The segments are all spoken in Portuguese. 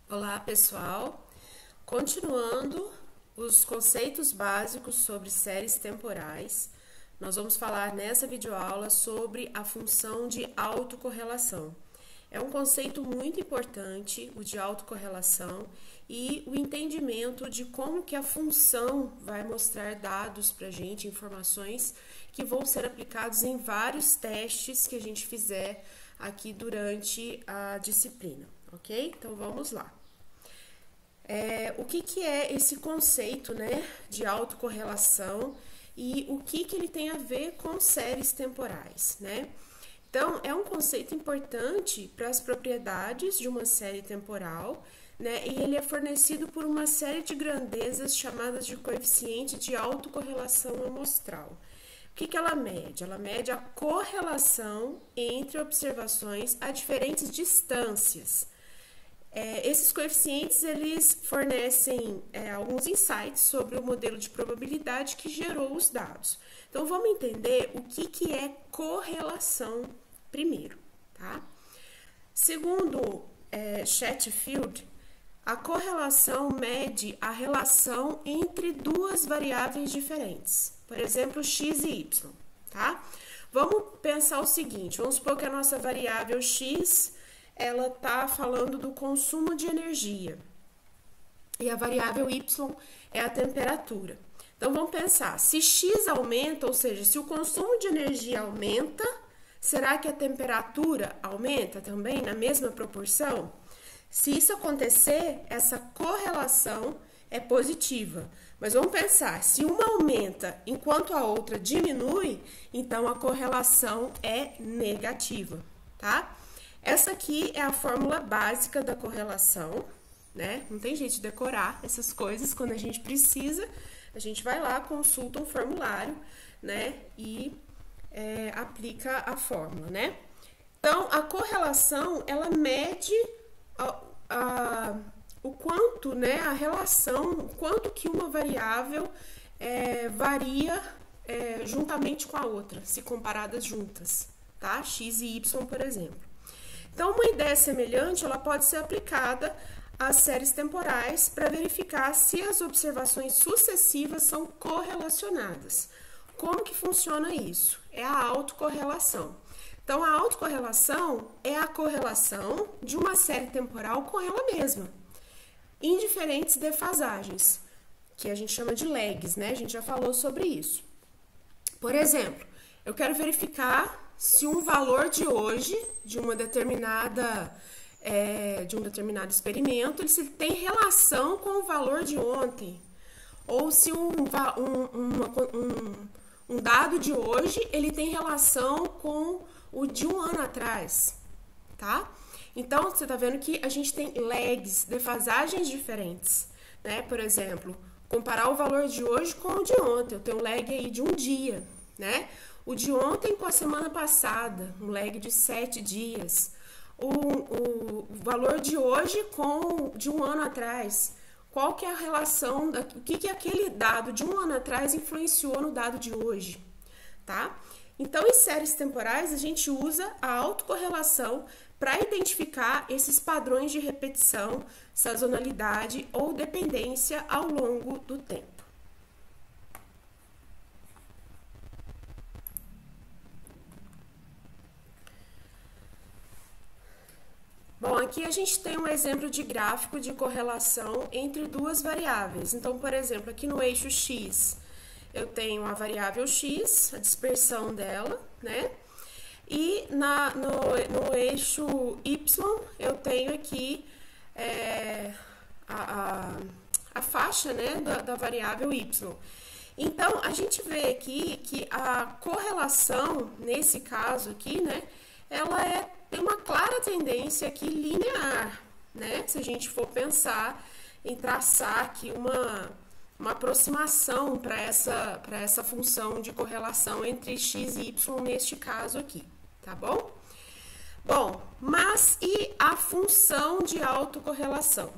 Olá, pessoal! Continuando os conceitos básicos sobre séries temporais, nós vamos falar nessa videoaula sobre a função de autocorrelação. É um conceito muito importante, o de autocorrelação, e o entendimento de como que a função vai mostrar dados para a gente, informações que vão ser aplicados em vários testes que a gente fizer aqui durante a disciplina, ok? Então, vamos lá. O que é esse conceito, né, de autocorrelação e o que ele tem a ver com séries temporais, né? Então, é um conceito importante para as propriedades de uma série temporal, né? E ele é fornecido por uma série de grandezas chamadas de coeficiente de autocorrelação amostral. O que ela mede? Ela mede a correlação entre observações a diferentes distâncias. Esses coeficientes, eles fornecem alguns insights sobre o modelo de probabilidade que gerou os dados. Então, vamos entender o que é correlação primeiro, tá? Segundo Chatfield, a correlação mede a relação entre duas variáveis diferentes, por exemplo, x e y, tá? Vamos pensar o seguinte, vamos supor que a nossa variável x ela está falando do consumo de energia e a variável y é a temperatura. Então, vamos pensar, se x aumenta, ou seja, se o consumo de energia aumenta, será que a temperatura aumenta também na mesma proporção? Se isso acontecer, essa correlação é positiva. Mas vamos pensar, se uma aumenta enquanto a outra diminui, então a correlação é negativa, tá? Essa aqui é a fórmula básica da correlação, né? Não tem jeito de decorar essas coisas quando a gente precisa. A gente vai lá, consulta um formulário, né? E aplica a fórmula, né? Então, a correlação, ela mede o quanto, né? A relação, o quanto que uma variável varia juntamente com a outra, se comparadas juntas, tá? X e Y, por exemplo. Então, uma ideia semelhante, ela pode ser aplicada às séries temporais para verificar se as observações sucessivas são correlacionadas. Como que funciona isso? É a autocorrelação. Então, a autocorrelação é a correlação de uma série temporal com ela mesma, em diferentes defasagens, que a gente chama de lags, né? A gente já falou sobre isso. Por exemplo, eu quero verificar se um valor de hoje, de um determinado experimento, ele tem relação com o valor de ontem. Ou se um dado de hoje, ele tem relação com o de um ano atrás, tá? Então, você tá vendo que a gente tem lags, defasagens diferentes, né? Por exemplo, comparar o valor de hoje com o de ontem. Eu tenho um lag aí de um dia, né? O de ontem com a semana passada, um lag de 7 dias. O valor de hoje com o de um ano atrás. Qual que é a relação, o que aquele dado de um ano atrás influenciou no dado de hoje, tá? Então, em séries temporais, a gente usa a autocorrelação para identificar esses padrões de repetição, sazonalidade ou dependência ao longo do tempo. Bom, aqui a gente tem um exemplo de gráfico de correlação entre duas variáveis. Então, por exemplo, aqui no eixo X, eu tenho a variável X, a dispersão dela, né? E no eixo Y, eu tenho aqui a faixa, né, da variável Y. Então, a gente vê aqui que a correlação, nesse caso aqui, né, ela tem uma clara tendência aqui linear, né? Se a gente for pensar em traçar aqui uma aproximação para essa função de correlação entre x e y neste caso aqui, tá bom? Bom, mas e a função de autocorrelação?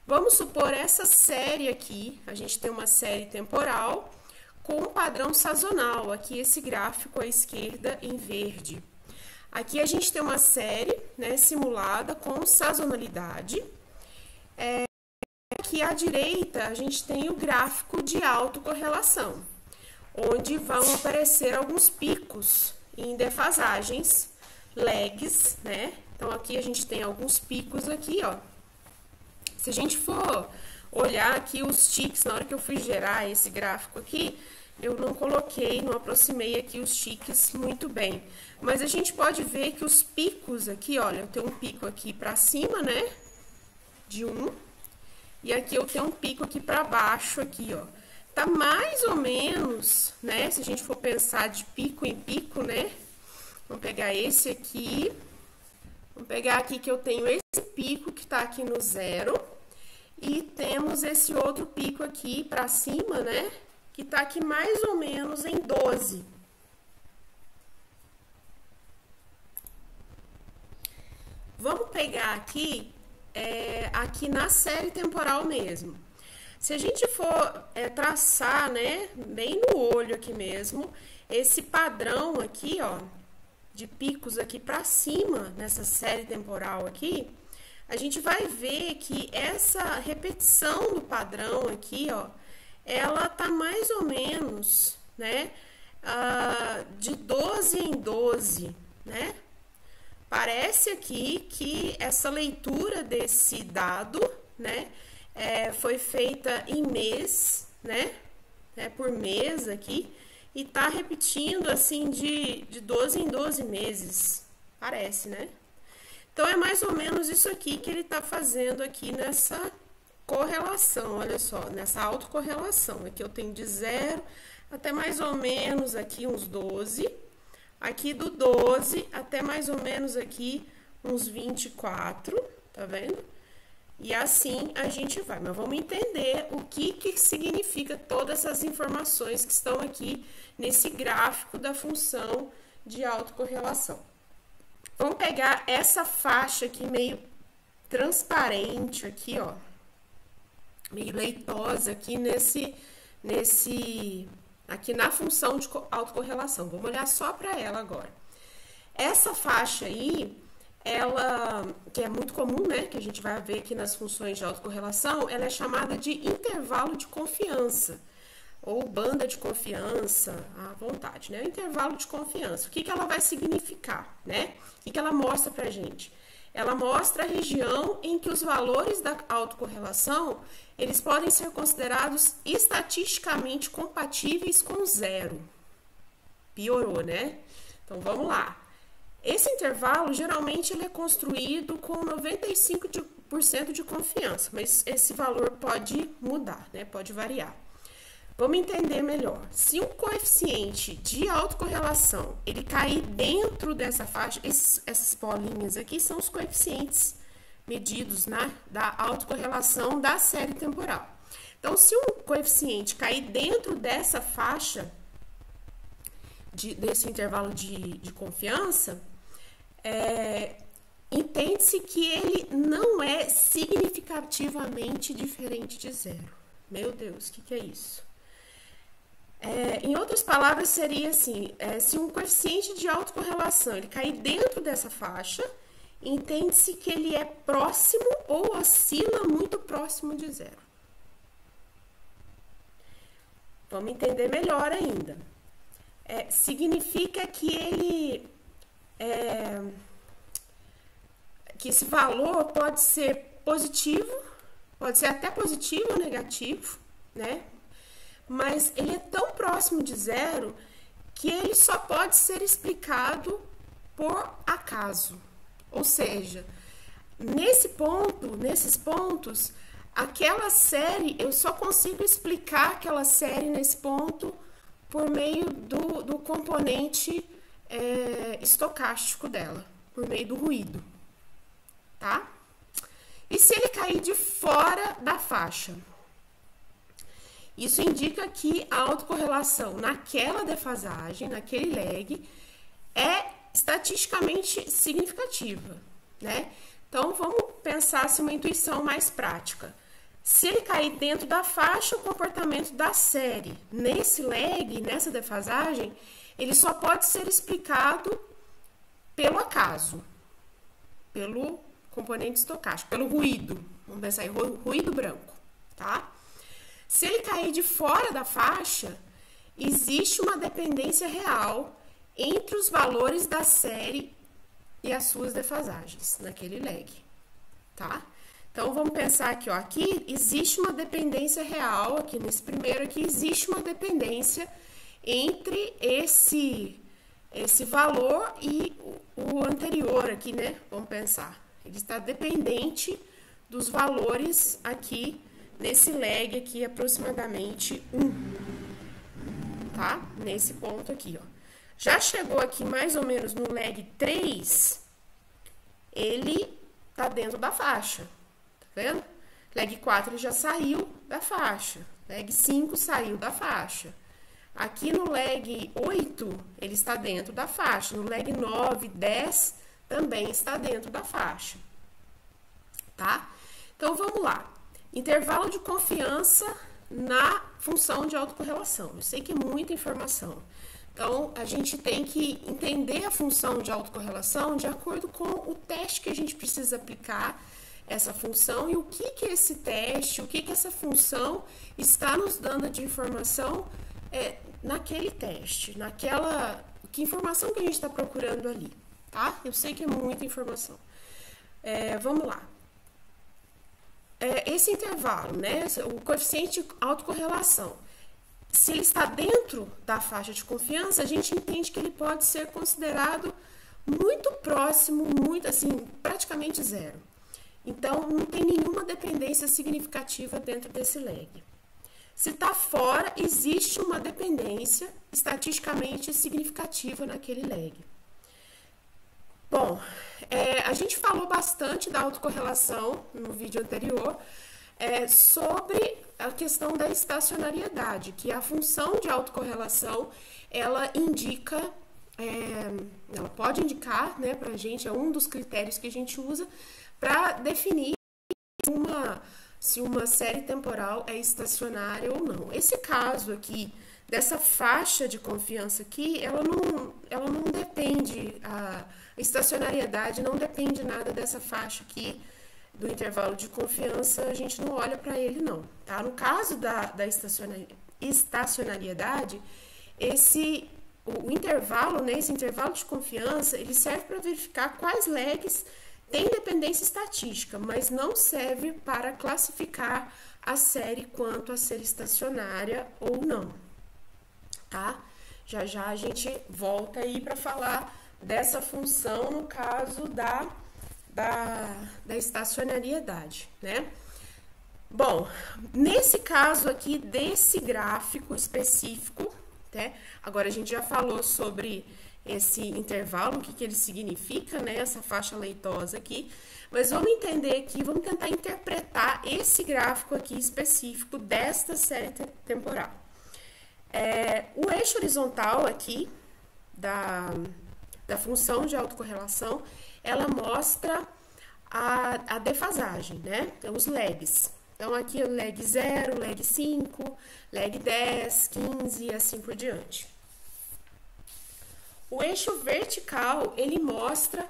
Vamos supor essa série aqui, a gente tem uma série temporal com um padrão sazonal, aqui esse gráfico à esquerda em verde. Aqui a gente tem uma série, né, simulada com sazonalidade Aqui à direita, a gente tem o gráfico de autocorrelação, onde vão aparecer alguns picos em defasagens, lags, né? Então, aqui a gente tem alguns picos aqui, ó. Se a gente for olhar aqui os ticks, na hora que eu fui gerar esse gráfico aqui, eu não coloquei, não aproximei aqui os ticks muito bem. Mas a gente pode ver que os picos aqui, olha, eu tenho um pico aqui para cima, né? De 1. E aqui eu tenho um pico aqui para baixo, aqui, ó. Tá mais ou menos, né? Se a gente for pensar de pico em pico, né? Vamos pegar esse aqui. Vamos pegar aqui que eu tenho esse pico que tá aqui no 0. E temos esse outro pico aqui para cima, né? Que tá aqui mais ou menos em 12. Vamos pegar aqui, aqui na série temporal mesmo. Se a gente for traçar, né, bem no olho aqui mesmo, esse padrão aqui, ó, de picos aqui para cima, nessa série temporal aqui, a gente vai ver que essa repetição do padrão aqui, ó, ela tá mais ou menos, né, de 12 em 12, né? Parece aqui que essa leitura desse dado, né, foi feita em mês, né, por mês aqui, e tá repetindo assim de 12 em 12 meses, parece, né? Então, é mais ou menos isso aqui que ele tá fazendo aqui nessa correlação, olha só, nessa autocorrelação. Aqui eu tenho de 0 até mais ou menos aqui uns 12, aqui do 12 até mais ou menos aqui uns 24, tá vendo? E assim a gente vai, mas vamos entender o que significa todas essas informações que estão aqui nesse gráfico da função de autocorrelação. Vamos pegar essa faixa aqui meio transparente aqui, ó, meio leitosa aqui aqui na função de autocorrelação. Vamos olhar só para ela agora. Essa faixa aí, ela, que é muito comum, né, que a gente vai ver aqui nas funções de autocorrelação, ela é chamada de intervalo de confiança, ou banda de confiança, à vontade, né? Intervalo de confiança. O que ela vai significar, né? O que ela mostra pra gente? Ela mostra a região em que os valores da autocorrelação, eles podem ser considerados estatisticamente compatíveis com 0. Piorou, né? Então, vamos lá. Esse intervalo, geralmente, ele é construído com 95% de confiança, mas esse valor pode mudar, né? Pode variar. Vamos entender melhor. Se um coeficiente de autocorrelação, ele cair dentro dessa faixa, essas bolinhas aqui são os coeficientes medidos, né, da autocorrelação da série temporal. Então, se um coeficiente cair dentro dessa faixa, desse intervalo de confiança, entende-se que ele não é significativamente diferente de 0. Meu Deus, o que é isso? Em outras palavras, seria assim, se um coeficiente de autocorrelação ele cair dentro dessa faixa, entende-se que ele é próximo ou oscila muito próximo de 0. Vamos entender melhor ainda. Significa que ele que esse valor pode ser positivo, pode ser até positivo ou negativo, né? Mas ele é tão próximo de 0 que ele só pode ser explicado por acaso. Ou seja, nesses pontos, aquela série, eu só consigo explicar aquela série nesse ponto por meio do componente estocástico dela, por meio do ruído, tá? E se ele cair de fora da faixa? Isso indica que a autocorrelação naquela defasagem, naquele lag, é estatisticamente significativa, né? Então, vamos pensar assim, uma intuição mais prática. Se ele cair dentro da faixa, o comportamento da série nesse lag, nessa defasagem, ele só pode ser explicado pelo acaso, pelo componente estocástico, pelo ruído, Vamos pensar em ruído branco, tá? Se ele cair de fora da faixa, existe uma dependência real entre os valores da série e as suas defasagens naquele lag, tá? Então, vamos pensar aqui, ó, aqui existe uma dependência real, aqui nesse primeiro aqui existe uma dependência entre esse valor e o anterior aqui, né? Vamos pensar, ele está dependente dos valores aqui nesse lag aqui, aproximadamente 1, tá? Nesse ponto aqui, ó. Já chegou aqui mais ou menos no lag 3, ele tá dentro da faixa, tá vendo? Lag 4 ele já saiu da faixa, lag 5 saiu da faixa. Aqui no lag 8, ele está dentro da faixa, no lag 9, 10, também está dentro da faixa, tá? Então, vamos lá. Intervalo de confiança na função de autocorrelação. Eu sei que é muita informação. Então, a gente tem que entender a função de autocorrelação de acordo com o teste que a gente precisa aplicar essa função e o que que esse teste, o que que essa função está nos dando de informação naquele teste, que informação que a gente está procurando ali, tá? Eu sei que é muita informação. Vamos lá. Esse intervalo, né? O coeficiente de autocorrelação. Se ele está dentro da faixa de confiança, a gente entende que ele pode ser considerado muito próximo, muito assim, praticamente zero. Então, não tem nenhuma dependência significativa dentro desse lag. Se está fora, existe uma dependência estatisticamente significativa naquele lag. Bom, a gente falou bastante da autocorrelação no vídeo anterior, sobre a questão da estacionariedade, que a função de autocorrelação, ela indica, ela pode indicar, né, pra gente, é um dos critérios que a gente usa para definir se uma série temporal é estacionária ou não. Esse caso aqui, dessa faixa de confiança aqui, ela não depende, a estacionariedade não depende nada dessa faixa aqui, do intervalo de confiança, a gente não olha para ele não, tá? No caso da estacionariedade, o intervalo, né, esse intervalo de confiança, ele serve para verificar quais lags têm dependência estatística, mas não serve para classificar a série quanto a ser estacionária ou não, tá? Já já a gente volta aí para falar dessa função no caso da estacionariedade, né? Bom, nesse caso aqui desse gráfico específico, né? Agora a gente já falou sobre esse intervalo, o que ele significa, né? Essa faixa leitosa aqui, mas vamos entender aqui, vamos tentar interpretar esse gráfico aqui específico desta série temporal. O eixo horizontal aqui da função de autocorrelação, ela mostra a defasagem, né? Então, os lags. Então, aqui o lag 0, lag 5, lag 10, 15 e assim por diante. O eixo vertical, ele mostra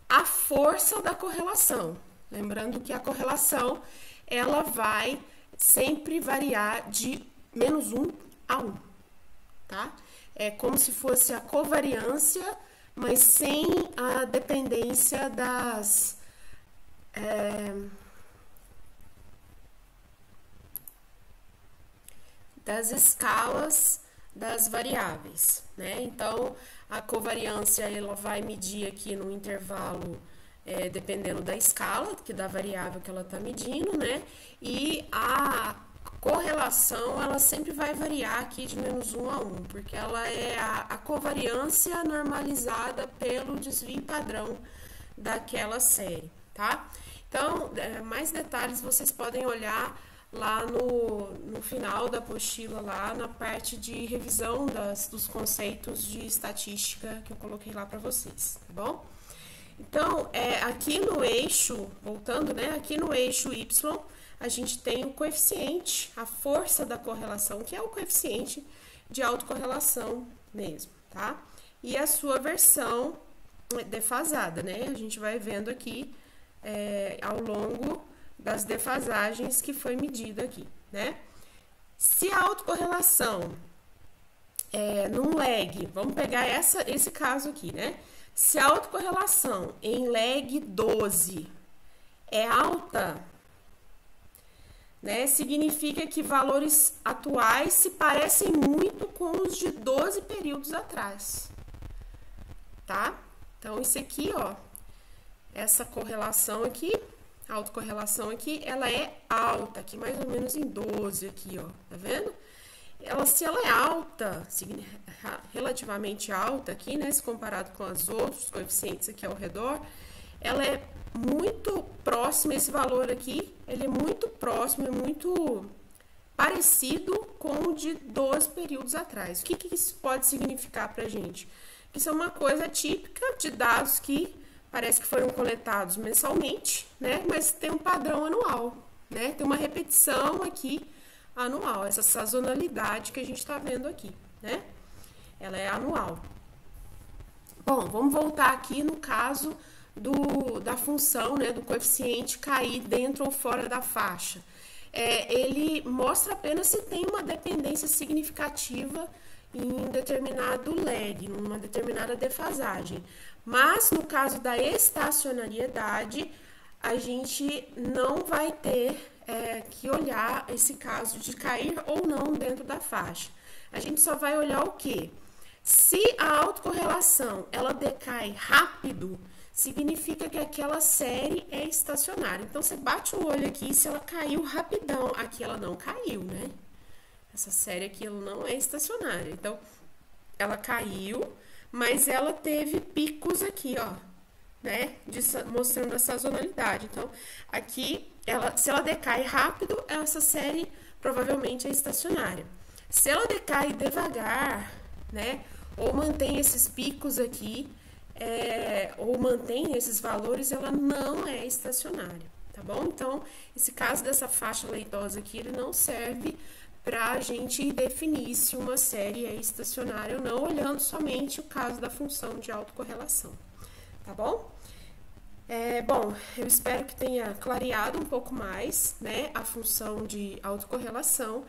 a força da correlação. Lembrando que a correlação, ela vai sempre variar de -1 a 1, tá? É como se fosse a covariância, mas sem a dependência das escalas das variáveis, né? Então, a covariância, ela vai medir aqui no intervalo, dependendo da escala, da variável que ela está medindo, né? E a correlação, ela sempre vai variar aqui de -1 a 1, porque ela é a covariância normalizada pelo desvio padrão daquela série, tá? Então, mais detalhes vocês podem olhar lá no final da apostila, lá na parte de revisão dos conceitos de estatística que eu coloquei lá para vocês, tá bom? Então, aqui no eixo, voltando, né? Aqui no eixo Y, a gente tem o coeficiente, a força da correlação, que é o coeficiente de autocorrelação mesmo, tá? E a sua versão defasada, né? A gente vai vendo aqui ao longo das defasagens que foi medida aqui, né? Se a autocorrelação num lag, vamos pegar esse caso aqui, né? Se a autocorrelação em lag 12 é alta, né, significa que valores atuais se parecem muito com os de 12 períodos atrás, tá? Então, isso aqui, ó, essa correlação aqui, a autocorrelação aqui, ela é alta, aqui mais ou menos em 12 aqui, ó, tá vendo? Se ela é alta, relativamente alta aqui, né, se comparado com os outros coeficientes aqui ao redor, ela é muito próxima, esse valor aqui, ele é muito próximo, é muito parecido com o de 12 períodos atrás. O que isso pode significar pra gente? Isso é uma coisa típica de dados que parece que foram coletados mensalmente, né, mas tem um padrão anual, né, tem uma repetição aqui anual, essa sazonalidade que a gente está vendo aqui, né? Ela é anual. Bom, vamos voltar aqui no caso da função, né, do coeficiente cair dentro ou fora da faixa. Ele mostra apenas se tem uma dependência significativa em um determinado lag, numa determinada defasagem. Mas, no caso da estacionariedade, a gente não vai ter que olhar esse caso de cair ou não dentro da faixa. A gente só vai olhar o quê? Se a autocorrelação ela decai rápido, significa que aquela série é estacionária. Então, você bate o olho aqui, se ela caiu rapidão, aqui ela não caiu, né? Essa série aqui ela não é estacionária. Então, ela caiu, mas ela teve picos aqui, ó, né? Mostrando a sazonalidade. Então, aqui, se ela decai rápido, essa série provavelmente é estacionária. Se ela decai devagar, né? Ou mantém esses picos aqui, ou mantém esses valores, ela não é estacionária, tá bom? Então, esse caso dessa faixa leitosa aqui, ele não serve para a gente definir se uma série é estacionária ou não, olhando somente o caso da função de autocorrelação, tá bom? Bom, eu espero que tenha clareado um pouco mais, né, a função de autocorrelação.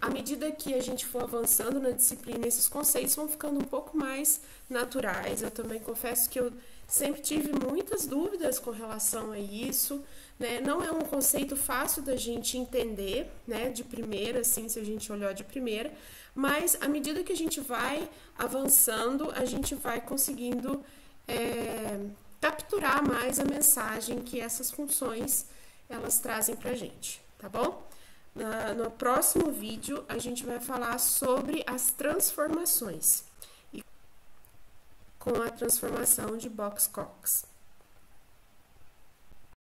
À medida que a gente for avançando na disciplina, esses conceitos vão ficando um pouco mais naturais. Eu também confesso que eu sempre tive muitas dúvidas com relação a isso, né? Não é um conceito fácil da gente entender, né, de primeira, assim, se a gente olhar de primeira, mas à medida que a gente vai avançando, a gente vai conseguindo capturar mais a mensagem que essas funções elas trazem pra gente, tá bom? No próximo vídeo, a gente vai falar sobre as transformações, com a transformação de Box-Cox.